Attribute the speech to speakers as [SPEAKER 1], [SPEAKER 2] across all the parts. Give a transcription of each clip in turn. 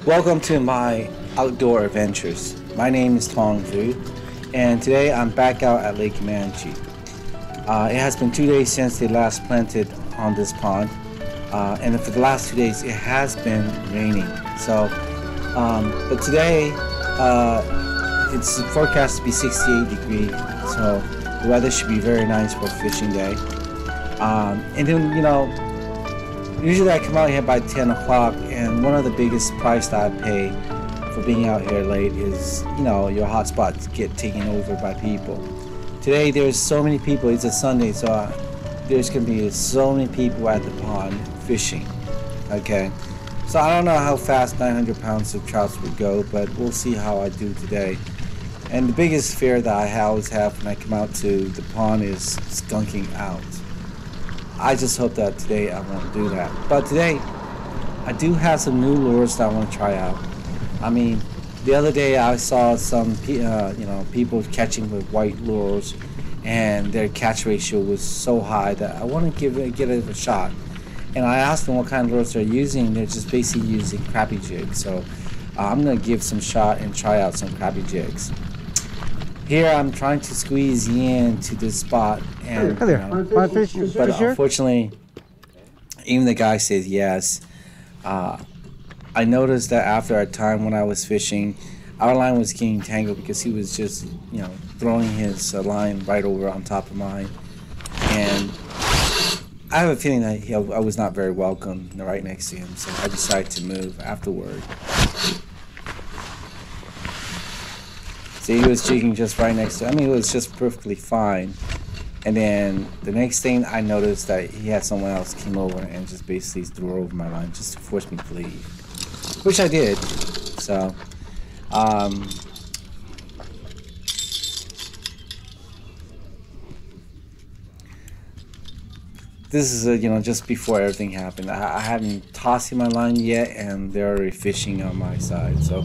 [SPEAKER 1] Welcome to my outdoor adventures. My name is Tong Vu, and today I'm back out at Lake Camanche. It has been 2 days since they last planted on this pond, and for the last 2 days it has been raining. But today it's forecast to be 68 degrees, so the weather should be very nice for a fishing day. And then, usually I come out here by 10 o'clock, and one of the biggest price that I pay for being out here late is, your hot spots get taken over by people. Today there's so many people, it's a Sunday, so there's going to be so many people at the pond fishing. Okay, so I don't know how fast 900 pounds of trouts would go, but we'll see how I do today. And the biggest fear that I always have when I come out to the pond is skunking out. I just hope that today I won't do that. But today, I do have some new lures that I want to try out. I mean, the other day I saw some, people catching with white lures, and their catch ratio was so high that I want to get it a shot. And I asked them what kind of lures they're using. They're just basically using crappie jigs. So I'm gonna give some shot and try out some crappie jigs. Here I'm trying to squeeze in to this spot, and but unfortunately, even the guy says yes. I noticed that after a time when I was fishing, our line was getting tangled because he was just, throwing his line right over on top of mine, and I have a feeling that I was not very welcome right next to him, so I decided to move afterward. So he was jigging just right next to, it was just perfectly fine. And then the next thing I noticed that he had someone else came over and just basically threw over my line just to force me to leave, which I did. So, this is just before everything happened. I hadn't tossed my line yet, and they're already fishing on my side. So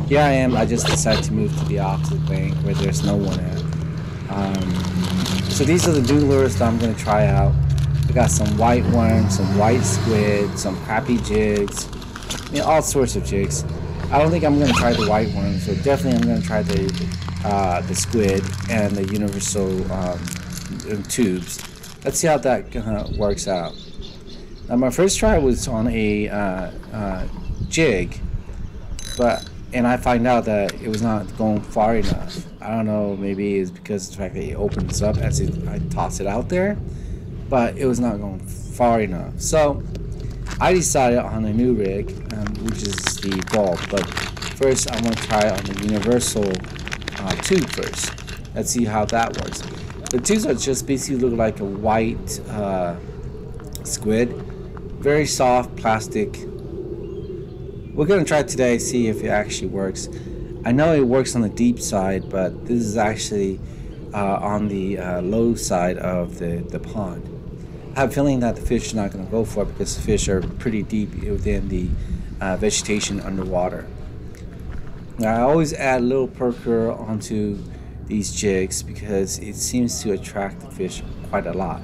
[SPEAKER 1] here I am. I just decided to move to the opposite bank where there's no one at. So these are the new lures that I'm going to try out. I got some white worms, some white squid, some crappie jigs, all sorts of jigs. I don't think I'm going to try the white worms, so definitely I'm going to try the squid and the universal tubes. Let's see how that works out. Now, my first try was on a jig, and I find out that it was not going far enough. I don't know, maybe it's because of the fact that it opens up as I toss it out there, but it was not going far enough. So I decided on a new rig, which is the bulb. But first, I'm going to try on the universal tube first. Let's see how that works. The tubes are just basically look like a white squid, very soft plastic. We're gonna try it today, see if it actually works. I know it works on the deep side, but this is actually on the low side of the pond. I have a feeling that the fish are not going to go for it because the fish are pretty deep within the vegetation underwater. Now, I always add a little perker onto these jigs because it seems to attract the fish quite a lot.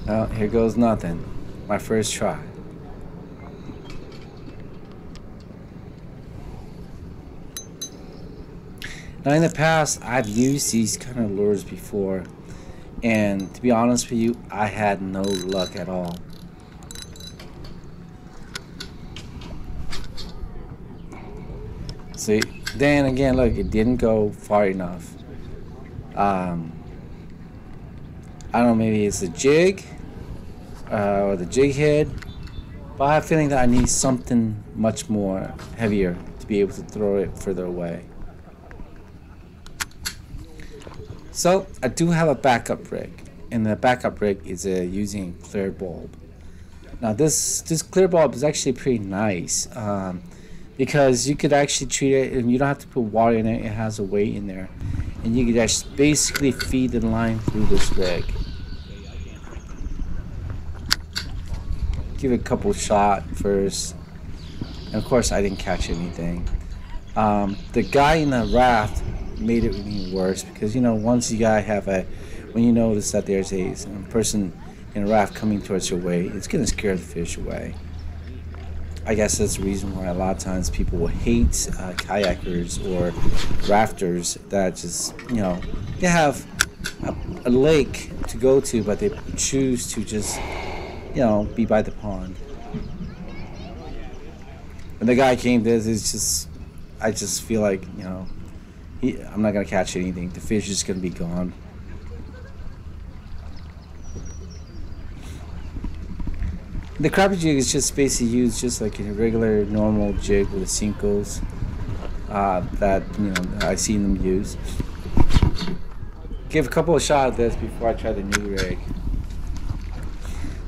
[SPEAKER 1] Well, here goes nothing. My first try. Now, in the past, I've used these kind of lures before, and to be honest with you, I had no luck at all. See, then again, look, it didn't go far enough. I don't know, maybe it's the jig or the jig head, but I have a feeling that I need something much more heavier to be able to throw it further away. So I do have a backup rig, and the backup rig is using a clear bulb. Now this clear bulb is actually pretty nice because you could actually treat it, and you don't have to put water in it. It has a weight in there, and you could just basically feed the line through this rig. Give it a couple shot first, and of course I didn't catch anything. The guy in the raft made it even worse because once you gotta have a when you notice that there's a person in a raft coming towards your way, it's gonna scare the fish away. I guess that's the reason why a lot of times people will hate kayakers or rafters that just, they have a lake to go to, but they choose to just, be by the pond. When the guy came, I just feel like, I'm not gonna catch anything. The fish is gonna be gone. The crappie jig is just basically used just like a regular normal jig with the Cincos that I seen them use. Give a couple of shots of this before I try the new rig.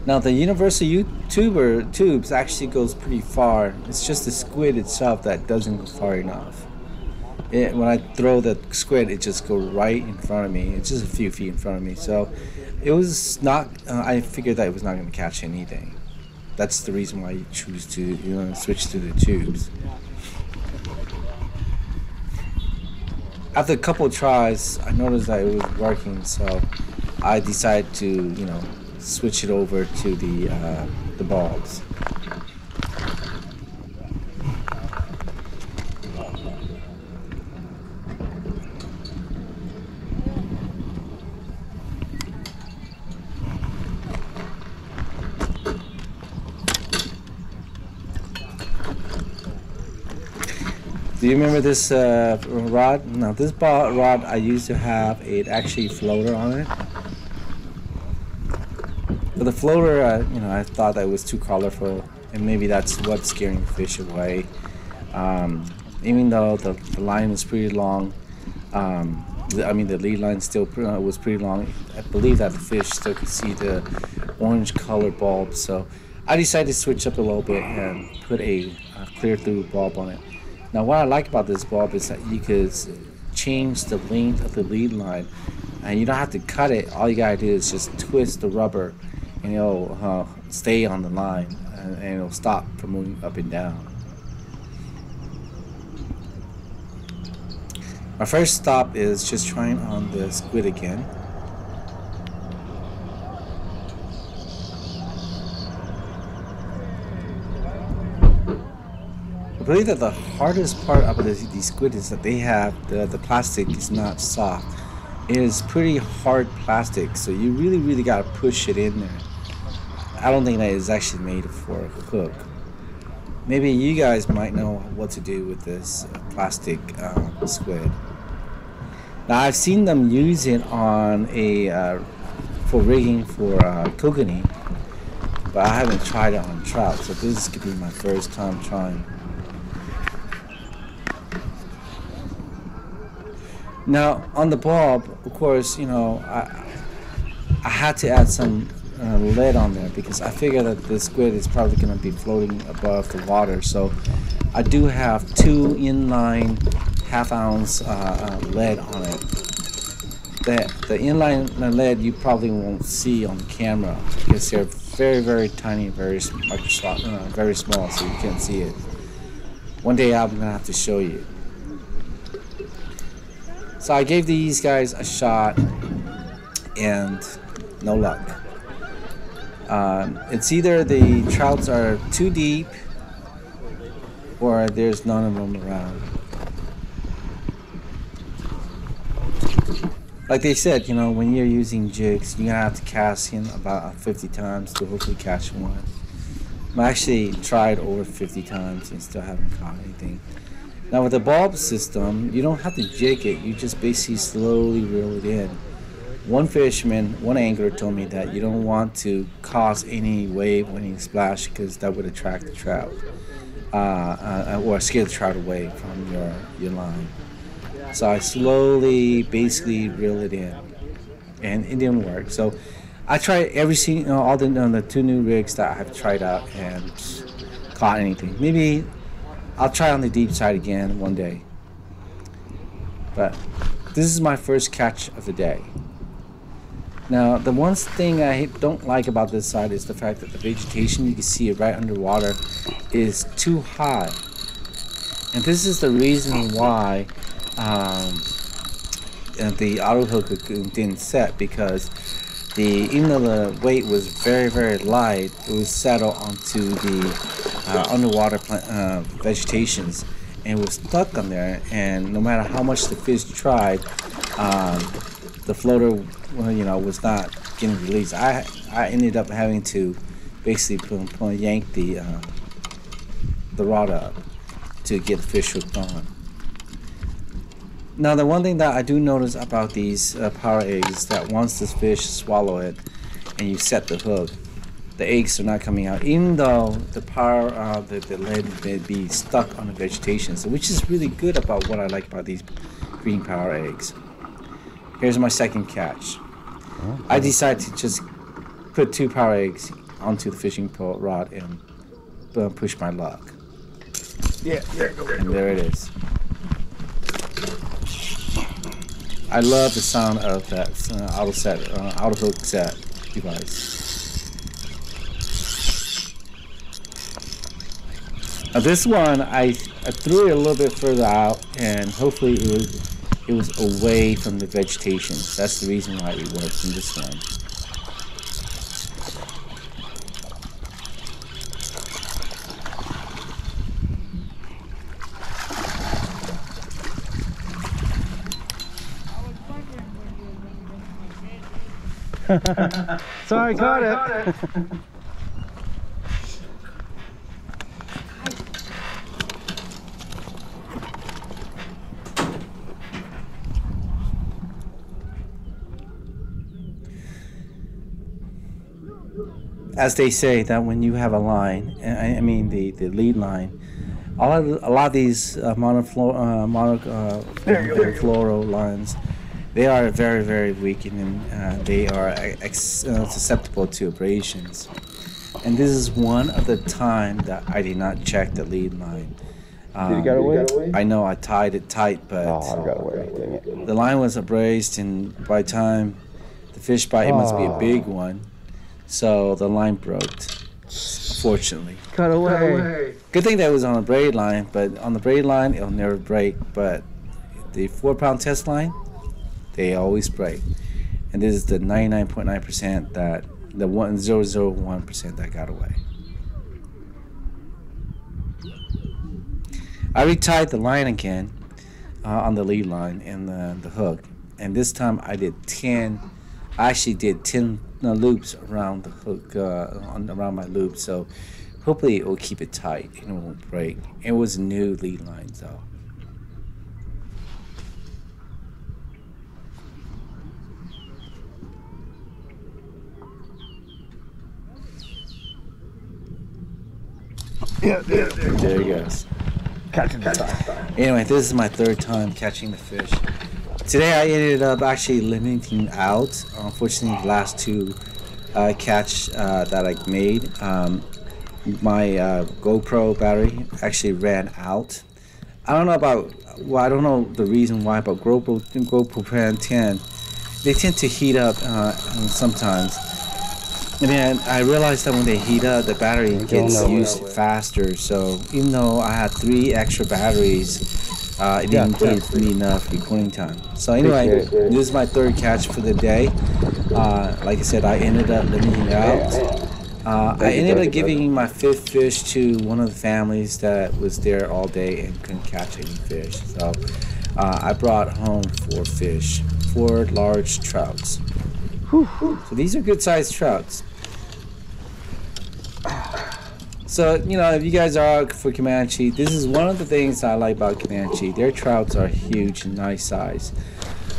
[SPEAKER 1] Now the universal tubes actually goes pretty far. It's just the squid itself that doesn't go far enough. When I throw the squid, it just goes right in front of me. It's just a few feet in front of me. So it was not. I figured that it was not going to catch anything. That's the reason why you choose to switch to the tubes. After a couple of tries, I noticed that it was working, so I decided to switch it over to the bulbs. Do you remember this rod? Now this rod I used to have actually floater on it. But the floater, I thought that was too colorful, and maybe that's what's scaring the fish away. Even though the line was pretty long, the lead line still was pretty long. I believe that the fish still could see the orange colored bulb. So I decided to switch up a little bit and put a clear through bulb on it. Now what I like about this bulb is that you could change the length of the lead line, and you don't have to cut it. All you gotta do is just twist the rubber, and it'll stay on the line, and it'll stop from moving up and down. My first stop is just trying on the squid again. I believe that the hardest part about these squid is that they have the plastic is not soft. It is pretty hard plastic, so you really gotta push it in there. I don't think that it's actually made for a hook. Maybe you guys might know what to do with this plastic squid. Now I've seen them use it on for rigging for kokanee, but I haven't tried it on trout, so this could be my first time trying. Now on the bulb, of course, I had to add some lead on there because I figure that the squid is probably going to be floating above the water. So I do have 2 inline half-ounce lead on it. The inline lead you probably won't see on the camera because they're very tiny, very small, so you can't see it. One day I'm gonna have to show you. So I gave these guys a shot and no luck. It's either the trouts are too deep or there's none of them around. Like they said, when you're using jigs, you're gonna have to cast in about 50 times to hopefully catch one. I actually tried over 50 times and still haven't caught anything. Now with the bulb system, you don't have to jig it, you just basically slowly reel it in. One fisherman, one angler told me that you don't want to cause any wave or any splash because that would attract the trout or scare the trout away from your line. So I slowly basically reel it in, and it didn't work. So I tried all the 2 new rigs that I've tried out and caught anything. Maybe I'll try on the deep side again one day. But this is my first catch of the day. Now the one thing I don't like about this side is the fact that the vegetation, you can see it right underwater, is too high. And this is the reason why the auto hook didn't set because even though the weight was very, very light, it was settled onto the underwater vegetations, and it was stuck on there. And no matter how much the fish tried, the floater, was not getting released. I ended up having to basically yank the rod up to get the fish hooked on. Now, the one thing that I do notice about these power eggs is that once the fish swallow it and you set the hook, the eggs are not coming out, even though the lead may be stuck on the vegetation. So, which is really good about what I like about these green power eggs. Here's my second catch. I decided to just put 2 power eggs onto the fishing pole rod and push my luck.
[SPEAKER 2] Yeah,
[SPEAKER 1] and there it is. I love the sound of that auto hook set device. Now this one, I threw it a little bit further out, and hopefully it was away from the vegetation. That's the reason why it works in this one.
[SPEAKER 2] Sorry, caught it.
[SPEAKER 1] As they say that when you have a line, I mean the lead line, a lot of these monofloral lines, they are very, very weak, and they are susceptible to abrasions. And this is one of the time that I did not check the lead line.
[SPEAKER 2] Did it get away?
[SPEAKER 1] I know I tied it tight, but
[SPEAKER 2] I got away. Dang it.
[SPEAKER 1] the line was abrased, and by the time the fish bite, it must be a big one. So the line broke, unfortunately.
[SPEAKER 2] Cut away.
[SPEAKER 1] Good thing that it was on a braid line, but on the braid line, it'll never break. But the 4-pound test line, they always break. And this is the 99.9% that, the 0.001% that got away. I retied the line again on the lead line and the hook. And this time I did 10, I actually did 10 loops around the hook, around my loop. So hopefully it will keep it tight and it won't break. It was a new lead line though.
[SPEAKER 2] Yeah.
[SPEAKER 1] There he goes.
[SPEAKER 2] Catching the fish.
[SPEAKER 1] Anyway, this is my 3rd time catching the fish. Today I ended up actually limiting out. Unfortunately, the last 2 catch that I made, my GoPro battery actually ran out. I don't know the reason why, but GoPro Pan 10, they tend to heat up sometimes. And then I realized that when they heat up, the battery gets used faster. So even though I had 3 extra batteries, it didn't give me enough recording time. So anyway, this is my 3rd catch for the day. Like I said, I ended up limiting out. I ended up giving my 5th fish to one of the families that was there all day and couldn't catch any fish. So I brought home 4 fish, 4 large trouts. So these are good-sized trouts. So, if you guys are out for Camanche, this is one of the things I like about Camanche. Their trouts are huge and nice size.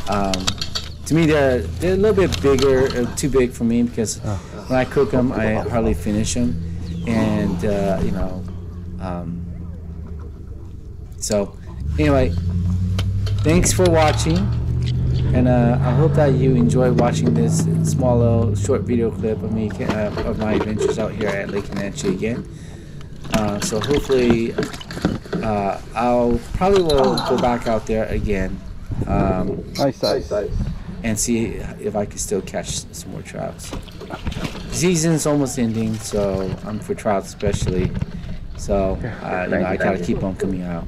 [SPEAKER 1] To me, they're a little bit bigger, too big for me, because when I cook them, I hardly finish them. And, so anyway, thanks for watching. And I hope that you enjoy watching this small little short video clip of me of my adventures out here at Lake Camanche again. So hopefully I'll probably will go back out there again.
[SPEAKER 2] Nice.
[SPEAKER 1] And see if I can still catch some more trouts. The season's almost ending, so for trout especially. So I gotta keep on coming out.